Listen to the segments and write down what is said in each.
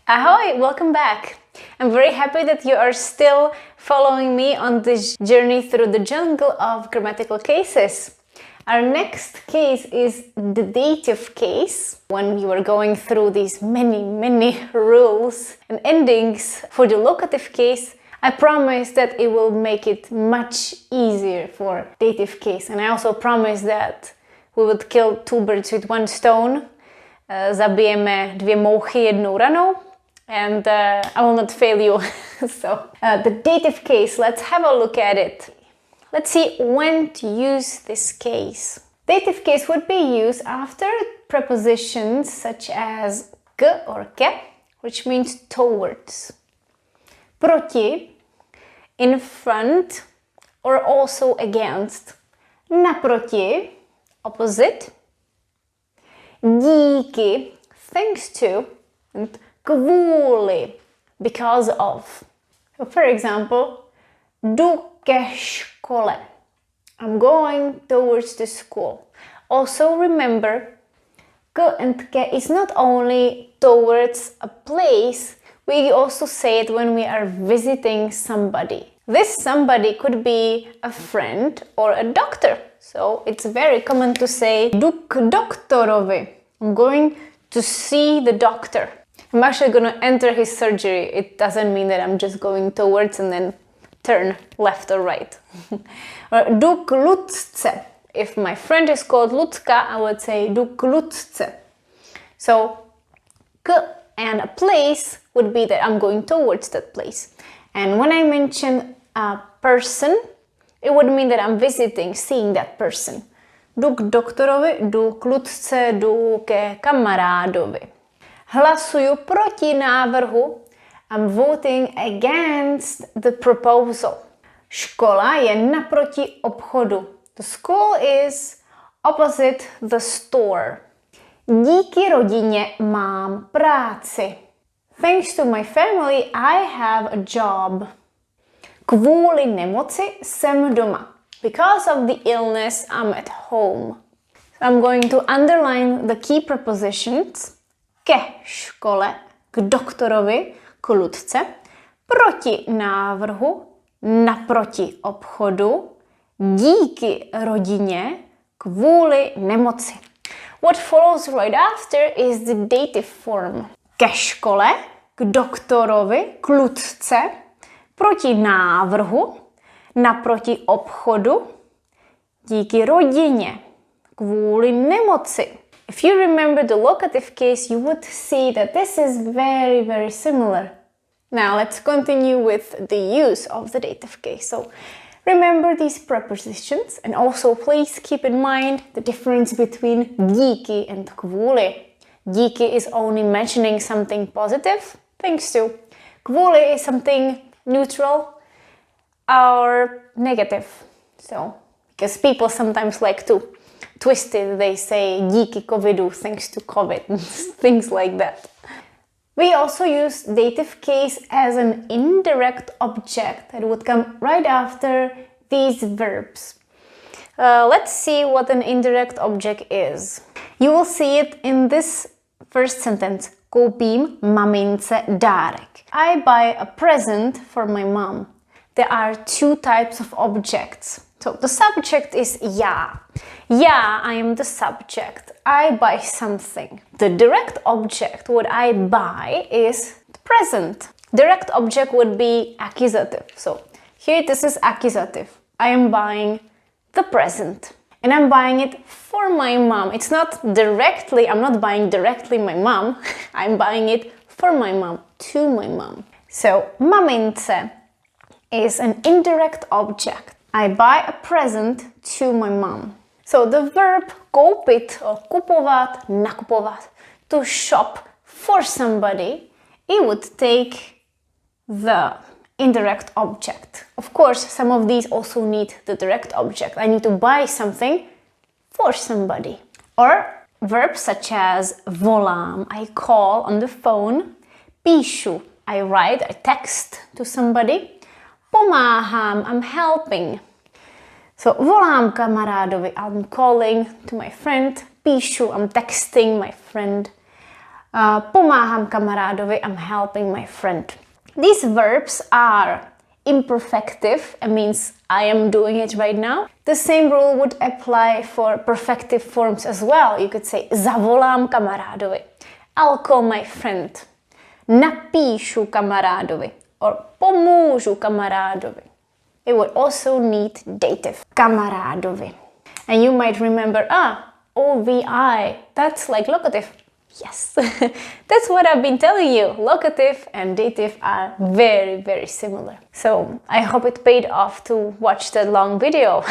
Ahoy! Welcome back! I'm very happy that you are still following me on this journey through the jungle of grammatical cases. Our next case is the dative case, when you are going through these many rules and endings. For the locative case, I promise that it will make it much easier for dative case. And I also promise that we would kill two birds with one stone. Zabijeme dvě mouchy jednou ranou. And I will not fail you. So, the dative case, let's have a look at it. Let's see when to use this case. Dative case would be used after prepositions such as k or ke, which means towards. Proti, in front, or also against. Naproti, opposite. Díky, thanks to. And kvůli, because of. So for example, jdu ke škole. I'm going towards the school. Also remember, k and ke is not only towards a place, we also say it when we are visiting somebody. This somebody could be a friend or a doctor. So it's very common to say, jdu k doktorovi. I'm going to see the doctor. I'm actually going to enter his surgery. It doesn't mean that I'm just going towards and then turn left or right. Jdu k Lucce. If my friend is called Lucka, I would say jdu k Lucce. So, k and a place would be that I'm going towards that place. And when I mention a person, it would mean that I'm visiting, seeing that person. Jdu k doktorovi, jdu k Lucce, jdu ke kamarádovi. Hlasuju proti návrhu. I'm voting against the proposal. Škola je naproti obchodu. The school is opposite the store. Díky rodině mám práci. Thanks to my family, I have a job. Kvůli nemoci jsem doma. Because of the illness, I'm at home. I'm going to underline the key prepositions. Ke škole, k doktorovi, k Lucce, proti návrhu, naproti obchodu, díky rodině, kvůli nemoci. What follows right after is the dative form. Ke škole, k doktorovi, k Lucce, proti návrhu, naproti obchodu, díky rodině, kvůli nemoci. If you remember the locative case, you would see that this is very similar. Now let's continue with the use of the dative case. So remember these prepositions and also please keep in mind the difference between díky and kvůli. Díky is only mentioning something positive, thanks to. Kvůli is something neutral or negative. So, because people sometimes like to twist it, they say díky covidu, thanks to COVID, things like that. We also use dative case as an indirect object that would come right after these verbs. Let's see what an indirect object is. You will see it in this first sentence. Koupím mamince dárek. I buy a present for my mom. There are two types of objects. So the subject is já. Já, I am the subject. I buy something. The direct object, what I buy, is the present. Direct object would be accusative. So here this is accusative. I am buying the present. And I'm buying it for my mom. It's not directly, I'm not buying directly my mom. I'm buying it for my mom, to my mom. So mamince is an indirect object. I buy a present to my mom. So the verb koupit or kupovat, nakupovat, to shop for somebody, it would take the indirect object. Of course, some of these also need the direct object. I need to buy something for somebody. Or verbs such as volám, I call on the phone, píšu, I write, I text to somebody, pomáhám, I'm helping. So volám kamarádovi, I'm calling to my friend, píšu, I'm texting my friend. Pomáhám kamarádovi, I'm helping my friend. These verbs are imperfective, it means I am doing it right now. The same rule would apply for perfective forms as well. You could say zavolám kamarádovi. I'll call my friend. Napíšu kamarádovi. Or pomůžu kamarádovi. It would also need dative. Kamarádovi. And you might remember, OVI, that's like locative. Yes, that's what I've been telling you. Locative and dative are very, very similar. So I hope it paid off to watch that long video.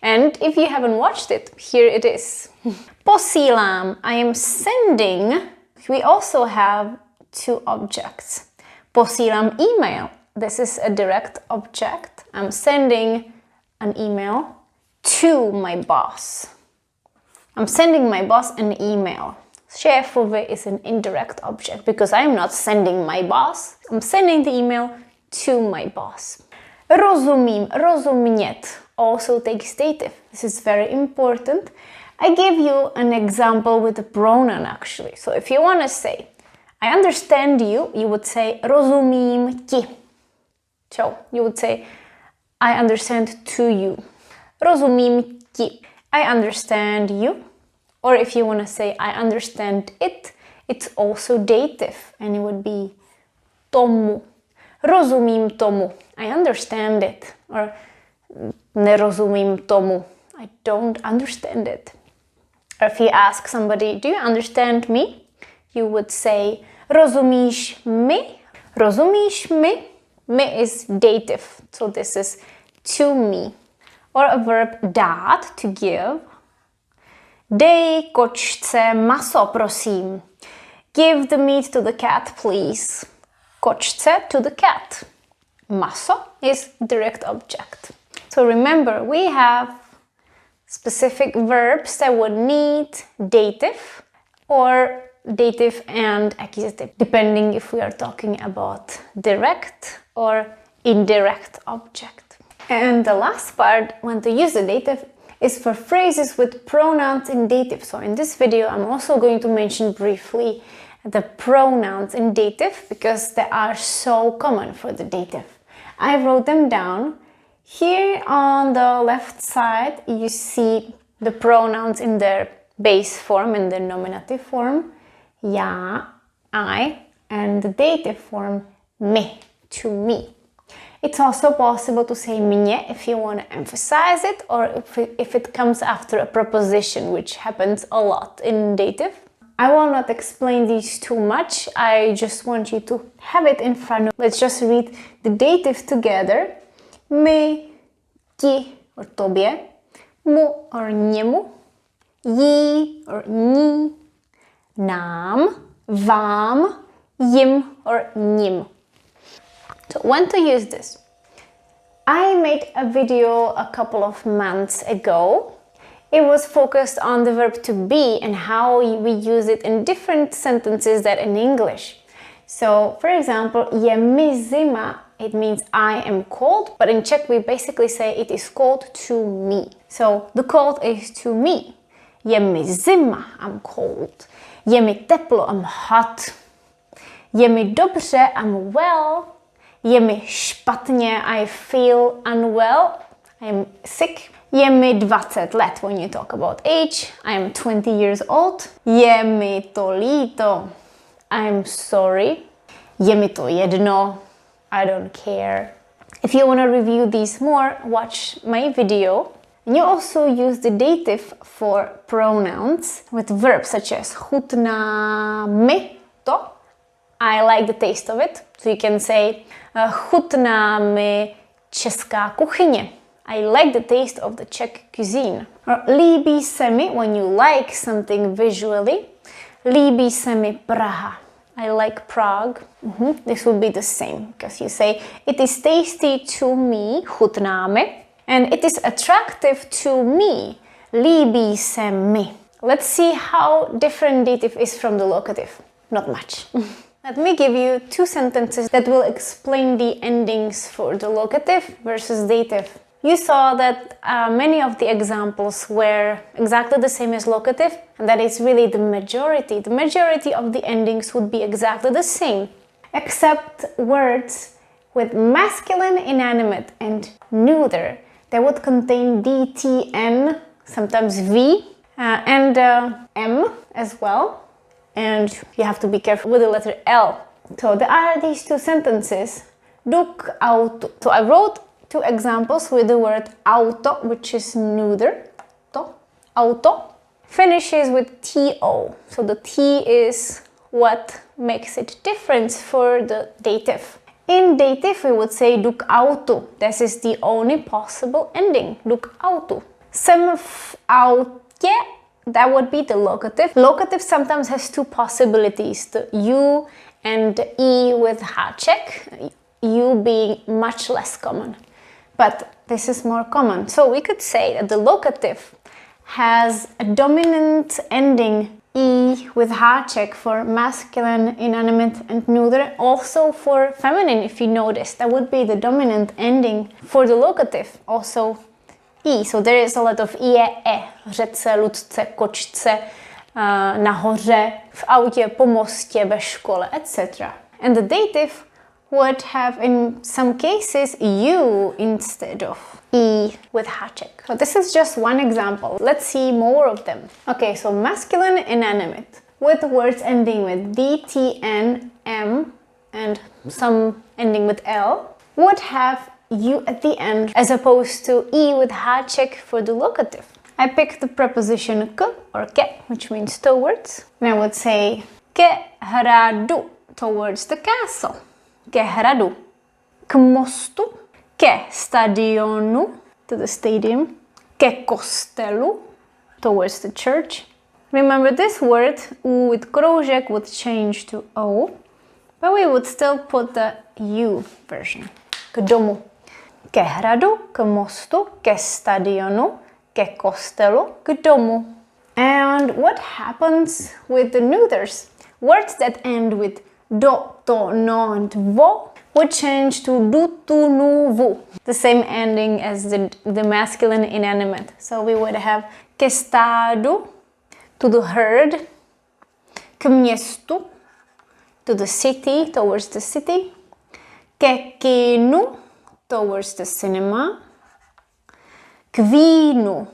And if you haven't watched it, here it is. Posílám, I am sending. We also have two objects. Posílám email. This is a direct object. I'm sending an email to my boss. I'm sending my boss an email. Šéfovi is an indirect object because I'm not sending my boss. I'm sending the email to my boss. Rozumím, rozumět also takes dative. This is very important. I give you an example with a pronoun actually. So if you want to say, I understand you, you would say rozumím ti. So you would say, I understand to you. Rozumím ti. I understand you. Or if you want to say, I understand it, it's also dative. And it would be tomu. Rozumím tomu. I understand it. Or nerozumím tomu. I don't understand it. Or if you ask somebody, do you understand me? You would say, rozumíš mi? Rozumíš mi? Mi is dative. So this is to me. Or a verb dát, to give. Dej kočce maso, prosím. Give the meat to the cat, please. Kočce to the cat. Maso is direct object. So remember, we have specific verbs that would need dative or dative and accusative, depending if we are talking about direct or indirect object. And the last part, when to use the dative, is for phrases with pronouns in dative. So in this video, I'm also going to mention briefly the pronouns in dative because they are so common for the dative. I wrote them down. Here on the left side, you see the pronouns in their base form, in the nominative form. Já, I, and the dative form, my, to me. It's also possible to say mě if you want to emphasize it or if it comes after a preposition, which happens a lot in dative. I will not explain these too much. I just want you to have it in front of you. Let's just read the dative together. My, ti or tobě, mu or němu, jí or ní, nám, vám, jim or ním. So when to use this? I made a video a couple of months ago. It was focused on the verb to be and how we use it in different sentences than in English. So, for example, je mi zima, it means I am cold, but in Czech we basically say it is cold to me. So, the cold is to me. Je mi zima, I'm cold. Je mi teplo, I'm hot. Je mi dobře, I'm well. Je mi špatně, I feel unwell, I'm sick. Je mi 20 let when you talk about age, I'm 20 years old. Je mi to líto, I'm sorry. Je mi to jedno, I don't care. If you want to review these more, watch my video. And you also use the dative for pronouns with verbs such as chutná mi to. I like the taste of it. So you can say chutná mi česká kuchyně. I like the taste of the Czech cuisine. Or líbí se mi when you like something visually. Líbí se mi Praha. I like Prague. This would be the same because you say it is tasty to me, chutná mi, and it is attractive to me, líbí se mi. Let's see how different dative is from the locative. Not much. Let me give you two sentences that will explain the endings for the locative versus dative. You saw that many of the examples were exactly the same as locative, and that is really the majority. The majority of the endings would be exactly the same, except words with masculine inanimate and neuter. They would contain DTN, sometimes V, and M as well. And you have to be careful with the letter L. So there are these two sentences. Duk auto. So I wrote two examples with the word auto, which is neuter. Auto. Finishes with TO. So the T is what makes it different for the dative. In dative, we would say duk auto. This is the only possible ending. Duk auto. Jsem v autě, that would be the locative. Locative sometimes has two possibilities, the U and the E with háček, U being much less common. But this is more common. So we could say that the locative has a dominant ending E with háček for masculine, inanimate and neuter. Also for feminine, if you notice, that would be the dominant ending for the locative. Also E. So there is a lot of ie, řece, ludce, kočce, nahoře, v autě, po mostě, ve škole, etc. And the dative would have in some cases U instead of E with háček. So this is just one example. Let's see more of them. Okay, so masculine inanimate with words ending with D, T, N, M and some ending with L would have U at the end as opposed to E with háček for the locative. I picked the preposition k or ke, which means towards, and I would say ke hradu, towards the castle. Ke hradu. K mostu, ke stadionu, to the stadium. Ke kostelu, towards the church. Remember this word, U with kroužek would change to O, but we would still put the U version. K domu. Ke hradu, k mostu, ke stadionu, ke kostelu, k domu. And what happens with the neuters? Words that end with do, to, no and vo would change to du, tu, nu, vu. The same ending as the masculine inanimate. So we would have ke stádu, to the herd, k městu, to the city, towards the city, ke kinu, towards the cinema, k vínu,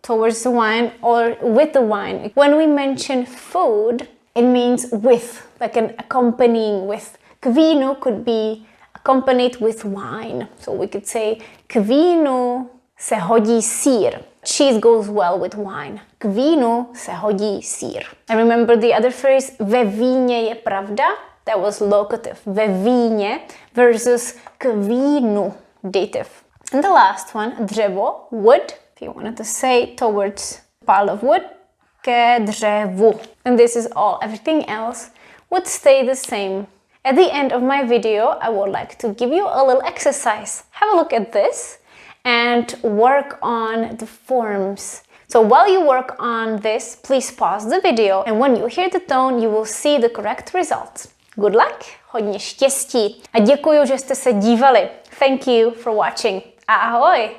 towards the wine or with the wine. When we mention food, it means with, like an accompanying with. K vínu could be accompanied with wine. So we could say k vínu se hodí sír. Cheese goes well with wine. K vínu se hodí sír. And remember the other phrase, ve víně je pravda? That was locative. Ve víně versus k vínu, dative. And the last one, dřevo, wood. If you wanted to say towards a pile of wood, ke dřevu. And this is all. Everything else would stay the same. At the end of my video, I would like to give you a little exercise. Have a look at this and work on the forms. So while you work on this, please pause the video, and when you hear the tone, you will see the correct results. Good luck, hodně štěstí a děkuji, že jste se dívali. Thank you for watching. Ahoj!